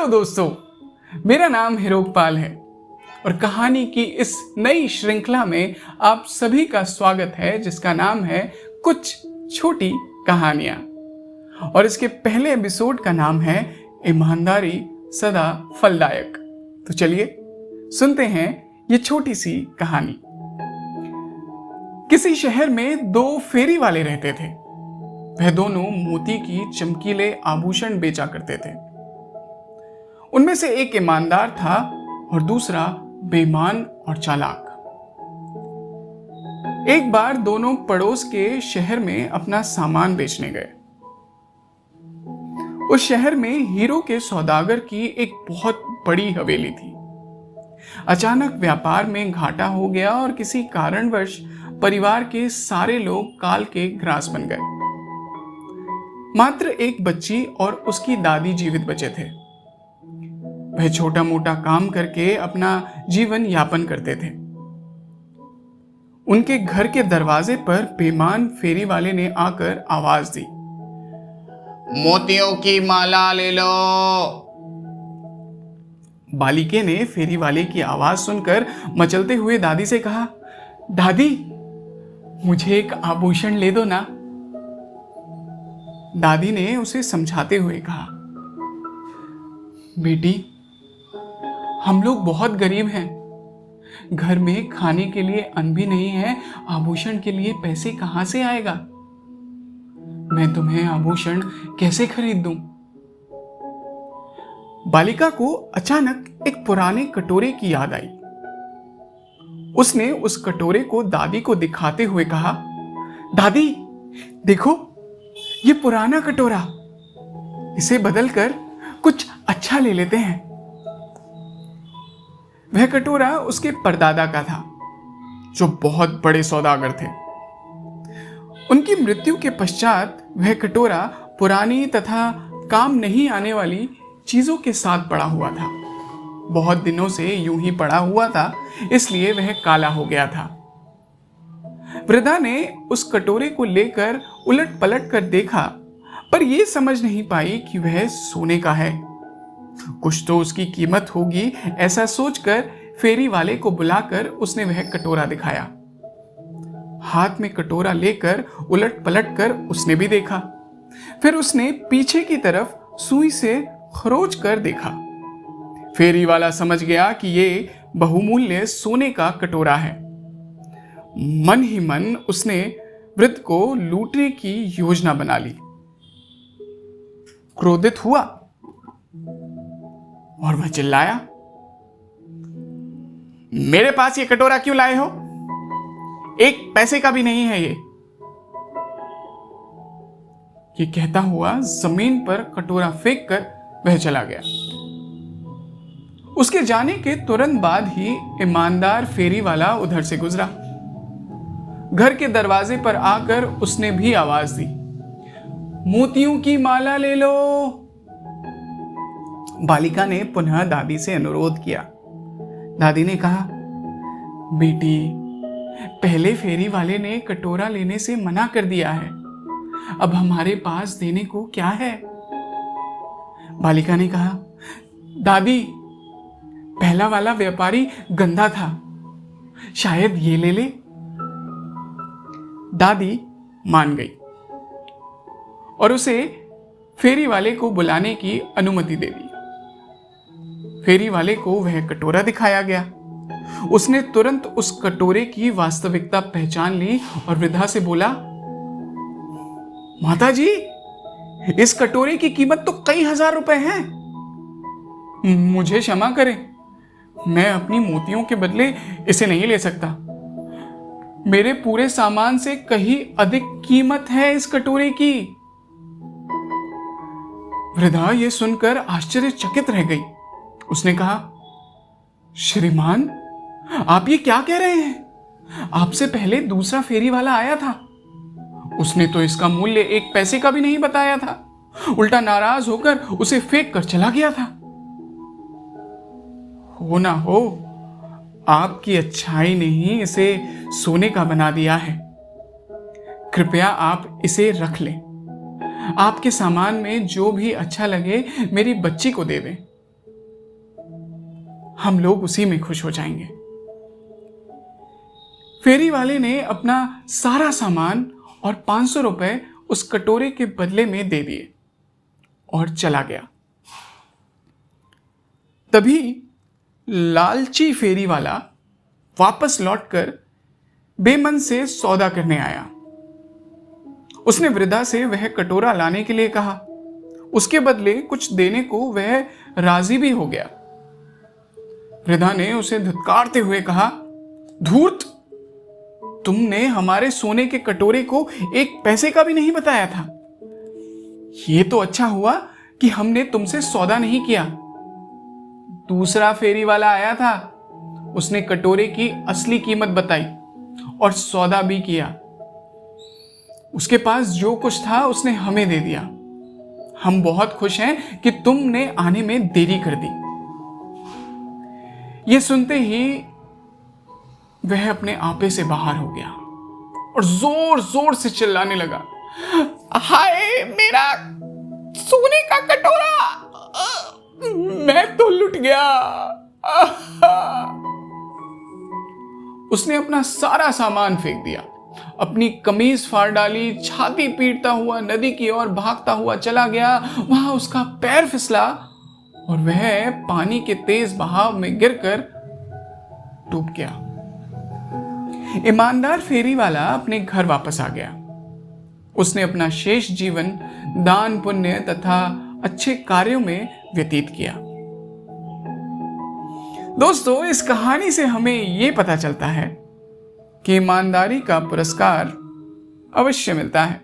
Hello दोस्तों, मेरा नाम हिरोकपाल है और कहानी की इस नई श्रृंखला में आप सभी का स्वागत है, जिसका नाम है कुछ छोटी कहानियां। और इसके पहले एपिसोड का नाम है ईमानदारी सदा फलदायक। तो चलिए सुनते हैं ये छोटी सी कहानी। किसी शहर में दो फेरी वाले रहते थे। वह दोनों मोती की चमकीले आभूषण बेचा करते थे। उनमें से एक ईमानदार था और दूसरा बेईमान और चालाक। एक बार दोनों पड़ोस के शहर में अपना सामान बेचने गए। उस शहर में हीरो के सौदागर की एक बहुत बड़ी हवेली थी। अचानक व्यापार में घाटा हो गया और किसी कारणवश परिवार के सारे लोग काल के ग्रास बन गए। मात्र एक बच्ची और उसकी दादी जीवित बचे थे। वह छोटा मोटा काम करके अपना जीवन यापन करते थे। उनके घर के दरवाजे पर बेईमान फेरी वाले ने आकर आवाज दी, मोतियों की माला ले लो। बालिके ने फेरी वाले की आवाज सुनकर मचलते हुए दादी से कहा, दादी मुझे एक आभूषण ले दो ना। दादी ने उसे समझाते हुए कहा, बेटी हम लोग बहुत गरीब हैं, घर में खाने के लिए अन्न भी नहीं है, आभूषण के लिए पैसे कहां से आएगा? मैं तुम्हें आभूषण कैसे खरीद दूं? बालिका को अचानक एक पुराने कटोरे की याद आई। उसने उस कटोरे को दादी को दिखाते हुए कहा, दादी देखो ये पुराना कटोरा, इसे बदलकर कुछ अच्छा ले लेते हैं। वह कटोरा उसके परदादा का था, जो बहुत बड़े सौदागर थे। उनकी मृत्यु के पश्चात वह कटोरा पुरानी तथा काम नहीं आने वाली चीजों के साथ पड़ा हुआ था। बहुत दिनों से यूं ही पड़ा हुआ था, इसलिए वह काला हो गया था। वृद्धा ने उस कटोरे को लेकर उलट पलट कर देखा, पर यह समझ नहीं पाई कि वह सोने का है। कुछ तो उसकी कीमत होगी, ऐसा सोचकर फेरी वाले को बुलाकर उसने वह कटोरा दिखाया। हाथ में कटोरा लेकर उलट पलट कर उसने भी देखा। फिर उसने पीछे की तरफ सुई से खरोच कर देखा। फेरी वाला समझ गया कि ये बहुमूल्य सोने का कटोरा है। मन ही मन उसने वृद्ध को लूटने की योजना बना ली। क्रोधित हुआ और वह चिल्लाया, मेरे पास ये कटोरा क्यों लाए हो? एक पैसे का भी नहीं है ये। कहता हुआ जमीन पर कटोरा फेंक कर वह चला गया। उसके जाने के तुरंत बाद ही ईमानदार फेरी वाला उधर से गुजरा। घर के दरवाजे पर आकर उसने भी आवाज दी, मोतियों की माला ले लो। बालिका ने पुनः दादी से अनुरोध किया। दादी ने कहा, बेटी पहले फेरी वाले ने कटोरा लेने से मना कर दिया है, अब हमारे पास देने को क्या है? बालिका ने कहा, दादी पहला वाला व्यापारी गंदा था, शायद ये ले ले। दादी मान गई और उसे फेरी वाले को बुलाने की अनुमति दे दी। फेरी वाले को वह कटोरा दिखाया गया। उसने तुरंत उस कटोरे की वास्तविकता पहचान ली और वृद्धा से बोला, माता जी इस कटोरे की कीमत तो कई हजार रुपए है। मुझे क्षमा करें, मैं अपनी मोतियों के बदले इसे नहीं ले सकता। मेरे पूरे सामान से कहीं अधिक कीमत है इस कटोरे की। वृद्धा यह सुनकर आश्चर्यचकित रह गई। उसने कहा, श्रीमान आप ये क्या कह रहे हैं? आपसे पहले दूसरा फेरी वाला आया था, उसने तो इसका मूल्य एक पैसे का भी नहीं बताया था, उल्टा नाराज होकर उसे फेंक कर चला गया था। हो ना हो आपकी अच्छाई ने ही इसे सोने का बना दिया है। कृपया आप इसे रख लें। आपके सामान में जो भी अच्छा लगे मेरी बच्ची को दे दें। हम लोग उसी में खुश हो जाएंगे। फेरी वाले ने अपना सारा सामान और 500 रुपए उस कटोरे के बदले में दे दिए और चला गया। तभी लालची फेरी वाला वापस लौटकर बेमन से सौदा करने आया। उसने वृद्धा से वह कटोरा लाने के लिए कहा। उसके बदले कुछ देने को वह राजी भी हो गया। वृद्धा ने उसे धुतकारते हुए कहा, धूर्त, तुमने हमारे सोने के कटोरे को 1 पैसे का भी नहीं बताया था। यह तो अच्छा हुआ कि हमने तुमसे सौदा नहीं किया। दूसरा फेरी वाला आया था, उसने कटोरे की असली कीमत बताई और सौदा भी किया। उसके पास जो कुछ था उसने हमें दे दिया। हम बहुत खुश हैं कि तुमने आने में देरी कर दी। यह सुनते ही वह अपने आपे से बाहर हो गया और जोर जोर से चिल्लाने लगा, हाय मेरा सोने का कटोरा, मैं तो लुट गया। उसने अपना सारा सामान फेंक दिया, अपनी कमीज फाड़ डाली, छाती पीटता हुआ नदी की ओर भागता हुआ चला गया। वहां उसका पैर फिसला और वह पानी के तेज बहाव में गिरकर डूब गया। ईमानदार फेरी वाला अपने घर वापस आ गया। उसने अपना शेष जीवन दान पुण्य तथा अच्छे कार्यों में व्यतीत किया। दोस्तों, इस कहानी से हमें यह पता चलता है कि ईमानदारी का पुरस्कार अवश्य मिलता है।